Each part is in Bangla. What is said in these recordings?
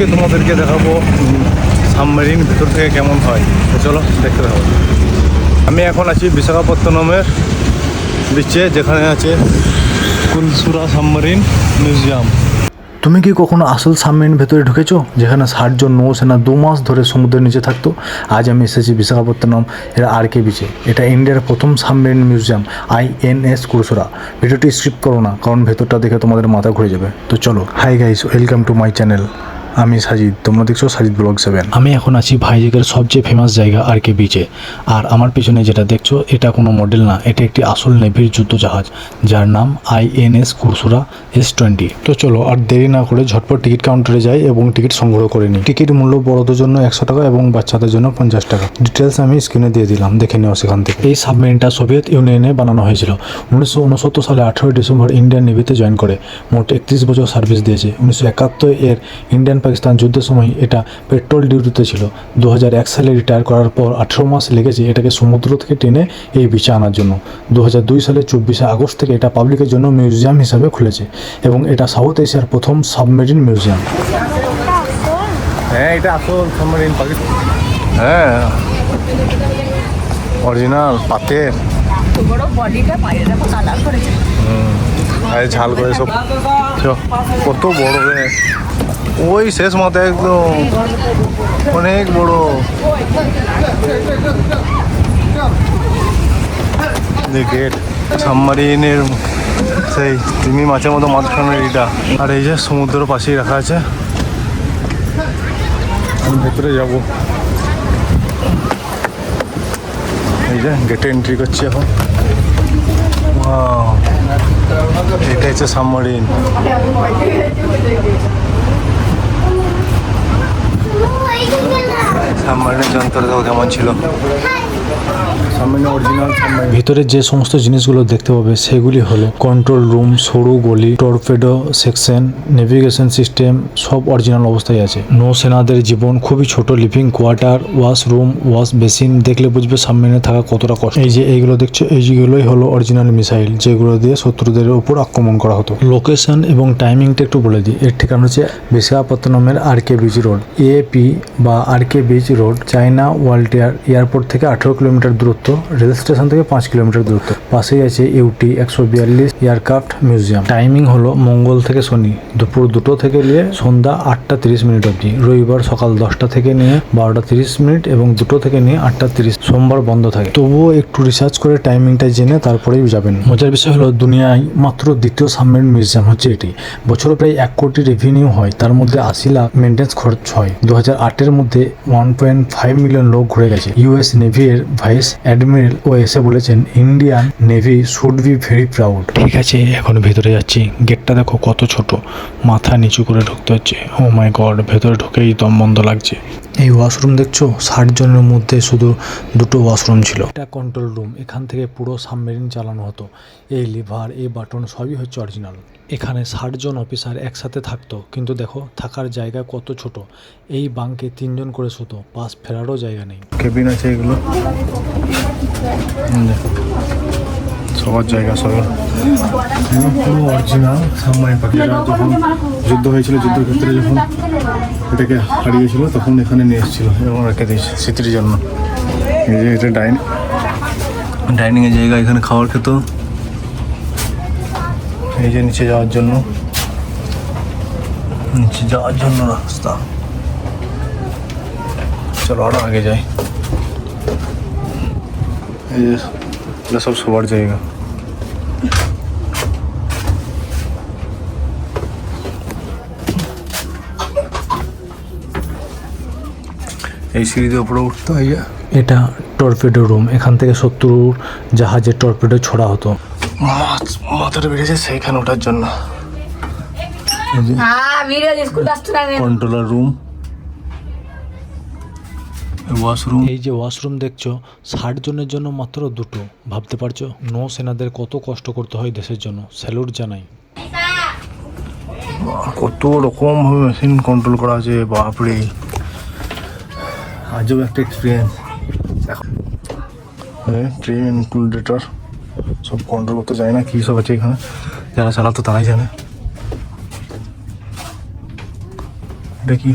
আজকে তোমাদেরকে দেখাবো সাবমেরিন ভেতর থেকে কেমন হয়। তো চলো দেখতে থাকো। আমি এখন আছি বিশাখাপত্তনমের বিচে, যেখানে আছে কুলসুরা সাবমেরিন মিউজিয়াম। তুমি কি কখনো আসল সাবমেরিন ভেতরে ঢুকেছো, যেখানে 60 জন নৌসেনা 2 মাস ধরে সমুদ্রের নিচে থাকতো? আজ আমি এসেছি বিশাখাপত্তনম এর আরকে বিচে। এটা ইন্ডিয়ার প্রথম সাবমেরিন মিউজিয়াম, INS কুলসুরা। ভিডিওটি স্কিপ করো না, কারণ ভেতরটা দেখে তোমাদের মাথা ঘুরে যাবে। তো চলো। Hi guys, welcome to my channel. আমি সাজিদ, তোমরা দেখছো সাজিদ ব্লগ 7। আমি এখন আছি ভাইজ্যাগের সবচেয়ে ফেমাস জায়গা আরকে বিচে। আর আমার পিছনে যেটা দেখছো, এটা কোনো মডেল না, এটা একটি আসল নেভির যুদ্ধ জাহাজ, যার নাম INS কুলসুরা S20। তো চলো আর দেরি না করে ঝটপট টিকিট কাউন্টারে যাই এবং টিকিট সংগ্রহ করে নিই। টিকিট মূল্য বড়দের জন্য 100 টাকা এবং বাচ্চাদের জন্য 50 টাকা। ডিটেলস আমি স্ক্রিনে দিয়ে দিলাম, দেখে নেওয়া সেখান থেকে। এই সাবমেরিনটা সোভিয়েত ইউনিয়নে বানানো হয়েছিল। 1969 সালে 18 ডিসেম্বর ইন্ডিয়ান নেভিতে জয়েন করে। মোট 31 বছর সার্ভিস দিয়েছে। 1971 এর ইন্ডিয়ান পাকিস্তান যুদ্ধের সময় এটা পেট্রোল ডিউটিতে ছিল। 2001 সালে রিটায়ার করার পর 18 মাস লেগেছে এটাকে সমুদ্র থেকে টেনে এই বিচে আনার জন্য। 2002 সালে 24 আগস্ট থেকে এটা পাবলিকের জন্য মিউজিয়াম হিসাবে খুলেছে এবং এটা সাউথ এশিয়ার প্রথম সাবমেরিন মিউজিয়াম। হ্যাঁ, এটা আসল সাবমেরিন পাকিস্তান। হ্যাঁ, অরিজিনাল পাতের। ঝাল করে সব কত বড় রে, ওই শেষ মাথায় একদম অনেক বড়। গেট সাবমেরিনের সেই তিমি মাছের মতো মাঝখানের এটা। আর এই যে সমুদ্রের পাশেই রাখা আছে। আমি ভেতরে যাবো। এই যে গেটে এন্ট্রি করছি এখন। এটা হচ্ছে সাবমেরিন। সাবমেরিনের যন্ত্রটা কেমন ছিল। ভিতরে যে সমস্ত জিনিসগুলো দেখতে পাবে সেগুলি হলো কন্ট্রোল রুম, সরু গলি, টর্পেডো সেকশন, নেভিগেশন সিস্টেম, সব অরিজিনাল অবস্থায় আছে। নৌসেনাদের জীবন খুবই ছোট। Living quarter, washroom, wash basin, দেখলে বুঝবে সাবমেরিনে থাকা কতটা কষ্ট। এই যে এইগুলো দেখছো, এইগুলোই হলো অরিজিনাল মিসাইল, যেগুলো দিয়ে শত্রুদের উপর আক্রমণ করা হতো। লোকেশন এবং টাইমিংটা একটু বলে দিই। এর ঠিকানা হচ্ছে বিশাখাপত্তনমের আরকে বিচ রোড, AP বা আরকে বিচ রোড, চায়না ওয়ালটিয়ার এয়ারপোর্ট থেকে 18 কিলোমিটার দূরত্ব, রেল স্টেশন থেকে 5 কিলোমিটার দূরত্ব। পাশেই আছে UT 142 এয়ারক্রাফট মিউজিয়াম। টাইমিং হলো মঙ্গল থেকে শনি দুপুর 2টো থেকে নিয়ে সন্ধ্যা 8টা 30 মিনিট অবধি, রবিবার সকাল 10টা থেকে নিয়ে 12টা 30 মিনিট এবং 2টো থেকে নিয়ে 8টা 30। সোমবার বন্ধ থাকে। তবুও একটু রিসার্চ করে টাইমিংটা জেনে তারপরেই যাবেন। মজার বিষয় হলো দুনিয়ায় মাত্র দ্বিতীয় সাবমেরিন মিউজিয়াম হচ্ছে এটি। বছরে প্রায় 1 কোটি রেভিনিউ হয়, তার মধ্যে 80 লাখ মেনটেন্স খরচ হয়। 2008 এর মধ্যে 1.5 মিলিয়ন লোক ঘুরে গেছে। US নেভি এর ভাইস অ্যাডমিরাল ও এসে বলেছেন, Indian navy should be very proud. ঠিক আছে, এখন ভেতরে যাচ্ছি। গেটটা দেখো কত ছোট, মাথা নিচু করে ঢুকতে হচ্ছে। ও মাই গড, ভেতরে ঢুকেই দম বন্ধ লাগছে। এই ওয়াশরুম দেখছো, 60 জনের মধ্যে শুধু 2টো ওয়াশরুম ছিল। এটা কন্ট্রোল রুম, এখান থেকে পুরো সাবমেরিন চালানো হতো। এই লিভার, এই বাটন সবই হচ্ছে অরিজিনাল। এখানে 60 জন অফিসার একসাথে থাকতো, কিন্তু দেখো থাকার জায়গা কত ছোট। এই বাঙ্কে 3 জন করে শুতো, পাশ ফেরারও জায়গা নেই। কেবিন আছে এগুলো, সবার জায়গা সব পুরো অরিজিনাল সাবমেরিন। পাখিরা যখন যুদ্ধ হয়েছিল, যুদ্ধের ক্ষেত্রে যখন এটাকে হারিয়েছিল, তখন এখানে নিয়ে এসেছিল এবং রেখে দিয়েছে স্মৃতির জন্য। এই যে এটা ডাইনিংয়ের জায়গা, এখানে খাবার খেত। এই যে নিচে যাওয়ার জন্য রাস্তা। চলো আরো আগে যাই। এই যে এটা সব শোবার জায়গা। এই সিঁড়ি দিয়ে উপরে উঠতে হয়। এটা টর্পেডো রুম, এখান থেকে শত্রুর জাহাজের টর্পেডো ছোড়া হতো। মাথাটা বেরিয়েছে সেইখানে ওঠার জন্য। Controller room, washroom. এই যে ওয়াশরুম দেখছো, 60 জনের জন্য মাত্র 2টো। ভাবতে পারছো নৌসেনাদের কত কষ্ট করতে হয় দেশের জন্য। স্যালুট জানাই। কত রকম ভাবে মেশিন কন্ট্রোল করা আছে, বাপরে। আজও একটা এক্সপিরিয়েন্স। ট্রেন ইনক্লুডেটর সব কন্ট্রোল করতে যায় না, কী সব আছে এখানে, যারা চালাতো তারাই জানে। এটা কি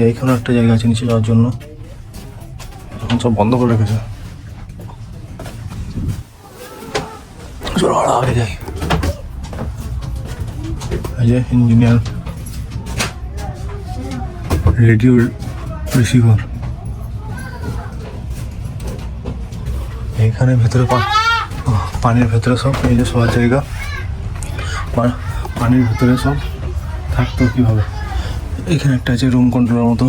এইখানে একটা জায়গা আছে নিচে যাওয়ার জন্য, এখন সব বন্ধ করে রেখেছে। চলো আগে যাই। এই যে ইঞ্জিনিয়ার রেডিও রিসিভার, এইখানে ভেতরে পানির ভেতরে সব, এই যে শোয়ার জায়গা, পানির ভেতরে সব থাকতো কীভাবে। এখানে একটা আছে রুম কন্ট্রোলের মতো,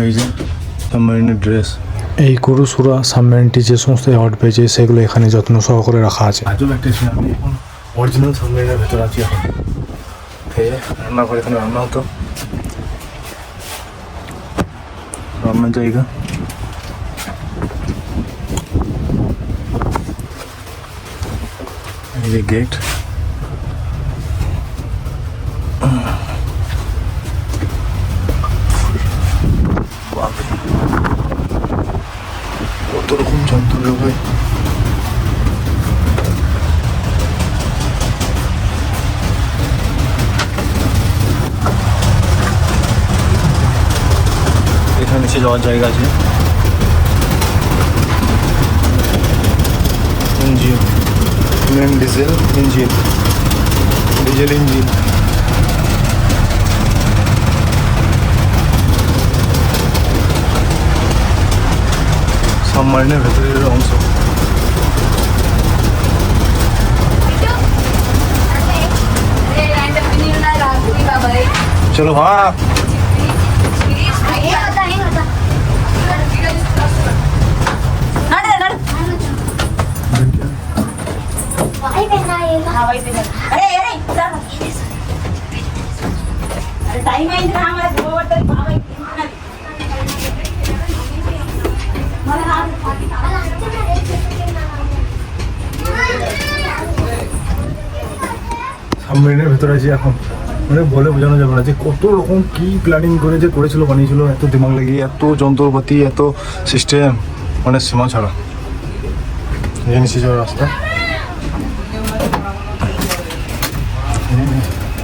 এই যে সাবমেরিনের ড্রেস। এই কুরুসুরা সাবমেরিনটি যে সমস্ত অ্যাওয়ার্ড পেয়েছে সেগুলো এখানে যত্ন সহকারে রাখা আছে। আজও একটা ছিল, আমি এখন অরিজিনাল সাবমেরিনের ভেতরে আছি। এখন এই যে রান্নাঘর, এখানে রান্না হতো, রান্নার জায়গা। এই যে গেট, কত রকম যন্ত্র রে ভাই। এখানে নিচে যাওয়ার জায়গা আছে। Engine, main diesel engine, diesel engine. সাবমারিনের ভেতরের অংশ। চলো ভাগ। সাবমেরিনের ভেতরে আছি এখন, মানে বলে বোঝানো যাবে না যে কত রকম কি প্ল্যানিং করে যে করেছিল, বানিয়েছিল, এত দিমাগ লাগিয়ে, এত যন্ত্রপাতি, এত সিস্টেম, মানে সীমা ছাড়া। এই নিচে যাওয়ার রাস্তা,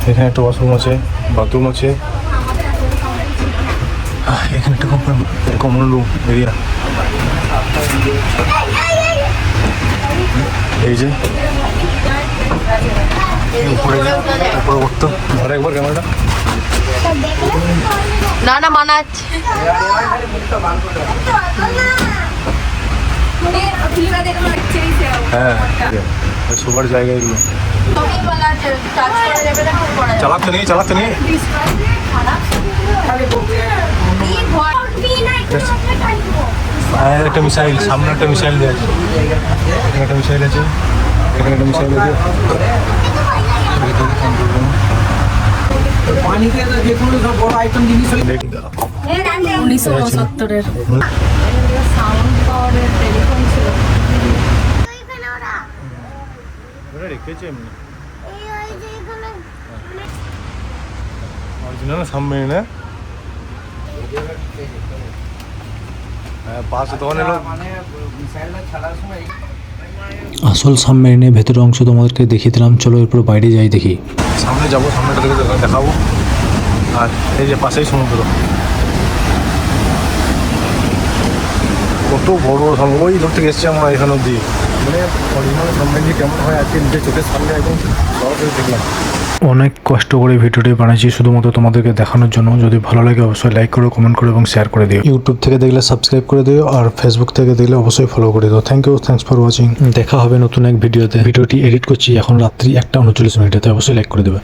এখানে একটা ওয়াশরুম আছে, বাথরুম আছে, এখানে একটা কমন রুম এরিয়া। এই যে উপরে করতো আর একবার ক্যামেরাটা না মানাচ্ছে। হ্যাঁ, শোবার জায়গা এগুলো। চালাতে নেই একটা মিসাইল, সামনে একটা মিসাইল দেওয়া আছে, এখানে একটা মিসাইল আছে, এখানে একটা মিসাইল আছে। পানিতে যে কোনো সব বড় আইটেম জিনিস 1975-এর সাউন্ড পাওয়ারের টেলিফোন ছিল। রেখেছে এমনি অরিজিনাল সাবমেরিনে। হ্যাঁ, পাশে তখন এলো মিসাইলটা ছাড়ার সময়। আসল সাবমেরিনের ভেতরের অংশ তোমাদেরকে দেখিয়ে দিলাম, চলো এরপর বাইরে যাই দেখি। সামনে যাবো, সামনেটা থেকে দেখাবো। আর এই যে পাশেই সমুদ্র, কত বড় সমুদ্র, ওই দূর থেকে এসছি আমরা এখান অব্দি। মানে অরিজিনাল সাবমেরিন কেমন হয় আজকে নিজের চোখের সামনে একদম সরাসরি দেখলাম। অনেক কষ্ট করে ভিডিওটি বানাইছি শুধুমাত্র তোমাদেরকে দেখানোর জন্য। যদি ভালো লাগে অবশ্যই লাইক করো, কমেন্ট করো এবং শেয়ার করে দিও। ইউটিউব থেকে দেখলে সাবস্ক্রাইব করে দিও, আর ফেসবুক থেকে দেখলে অবশ্যই ফলো করে দিও। Thanks for watching. দেখা হবে নতুন এক ভিডিওতে। ভিডিওটি এডিট করছি এখন রাত্রি 1:39 মিনিটে, অবশ্যই লাইক করে দেবে।